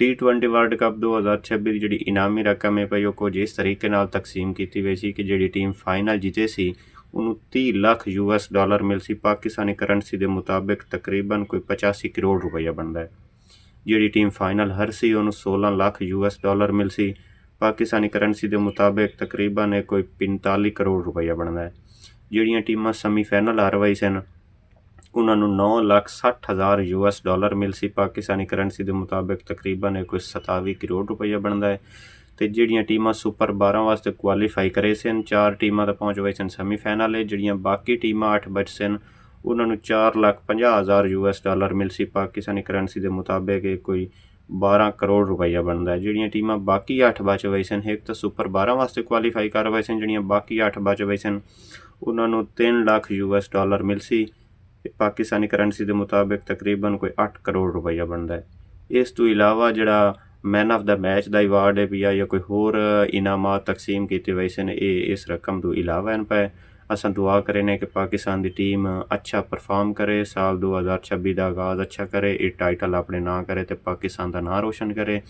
T20 world cup 2026 ਦੀ ਜਿਹੜੀ ਇਨਾਮੀ ਰਕਮ ਹੈ ਪਈ ਉਹ ਕੁਝ ਇਸ ਤਰੀਕੇ ਨਾਲ ਤਕਸੀਮ ਕੀਤੀ ਗਈ ਸੀ ਕਿ ਜਿਹੜੀ ਟੀਮ ਫਾਈਨਲ ਜਿੱਤੇ ਸੀ ਉਹਨੂੰ 30 ਲੱਖ US ਮਿਲ ਸੀ। ਪਾਕਿਸਤਾਨੀ ਕਰੰਸੀ ਦੇ ਮੁਤਾਬਿਕ ਤਕਰੀਬਨ ਕੋਈ 85 ਕਰੋੜ ਰੁਪਈਆ ਬਣਦਾ ਹੈ। ਜਿਹੜੀ ਟੀਮ ਫਾਈਨਲ ਹਾਰ ਸੀ ਉਹਨੂੰ 16 ਲੱਖ US ਮਿਲ ਸੀ। ਪਾਕਿਸਤਾਨੀ ਕਰੰਸੀ ਦੇ ਮੁਤਾਬਿਕ ਤਕਰੀਬਨ ਕੋਈ 45 ਕਰੋੜ ਰੁਪਈਆ ਬਣਦਾ ਹੈ। ਜਿਹੜੀਆਂ ਟੀਮਾਂ ਸੈਮੀਫਾਈਨਲ ਹਾਰ ਹੋਈ ਸਨ ਉਹਨਾਂ ਨੂੰ 9,60,000 US ਮਿਲ ਸੀ। ਪਾਕਿਸਤਾਨੀ ਕਰੰਸੀ ਦੇ ਮੁਤਾਬਿਕ ਤਕਰੀਬਨ ਕੋਈ 27 ਕਰੋੜ ਰੁਪਈਆ ਬਣਦਾ ਹੈ। ਅਤੇ ਜਿਹੜੀਆਂ ਟੀਮਾਂ ਸੁਪਰ 12 ਵਾਸਤੇ ਕੁਆਲੀਫਾਈ ਕਰੇ ਸਨ 4 ਟੀਮਾਂ ਤਾਂ ਪਹੁੰਚ ਗਏ ਸਨ ਸੈਮੀਫਾਈਨਲ। ਜਿਹੜੀਆਂ ਬਾਕੀ ਟੀਮਾਂ 8 ਬਚ ਸਨ ਉਹਨਾਂ ਨੂੰ 4,50,000 US ਮਿਲ ਸੀ। ਪਾਕਿਸਤਾਨੀ ਕਰੰਸੀ ਦੇ ਮੁਤਾਬਿਕ ਇਹ ਕੋਈ 12 ਕਰੋੜ ਰੁਪਈਆ ਬਣਦਾ ਹੈ। ਜਿਹੜੀਆਂ ਟੀਮਾਂ ਬਾਕੀ 8 ਬਚ ਗਏ ਸਨ ਇੱਕ ਤਾਂ ਸੁਪਰ 12 ਵਾਸਤੇ ਕੁਆਲੀਫਾਈ ਕਰ ਗਏ ਸਨ, ਜਿਹੜੀਆਂ ਬਾਕੀ 8 ਬਚ ਗਏ ਸਨ ਉਹਨਾਂ ਨੂੰ 3 ਲੱਖ US ਮਿਲ ਸੀ। ਪਾਕਿਸਤਾਨੀ ਕਰੰਸੀ ਦੇ ਮੁਤਾਬਿਕ ਤਕਰੀਬਨ ਕੋਈ 8 ਕਰੋੜ ਰੁਪਈਆ ਬਣਦਾ ਹੈ। ਇਸ ਤੋਂ ਇਲਾਵਾ ਜਿਹੜਾ man of the match the award ਹੈ ਵੀ ਜਾਂ ਕੋਈ ਹੋਰ ਇਨਾਮਾਤ ਤਕਸੀਮ ਕੀਤੇ ਹੋਏ ਸਨ ਇਹ ਇਸ ਰਕਮ ਤੋਂ ਇਲਾਵਾ ਹਨ ਪਏ। ਅਸਾਂ ਦੁਆ ਕਰੇ ਨੇ ਕਿ ਪਾਕਿਸਤਾਨ ਦੀ ਟੀਮ ਅੱਛਾ ਪਰਫਾਰਮ ਕਰੇ, ਸਾਲ 2026 ਦਾ ਆਗਾਜ਼ ਅੱਛਾ ਕਰੇ, ਇਹ ਟਾਈਟਲ ਆਪਣੇ ਨਾਂ ਕਰੇ ਅਤੇ ਪਾਕਿਸਤਾਨ ਦਾ ਨਾਂ ਰੋਸ਼ਨ ਕਰੇ।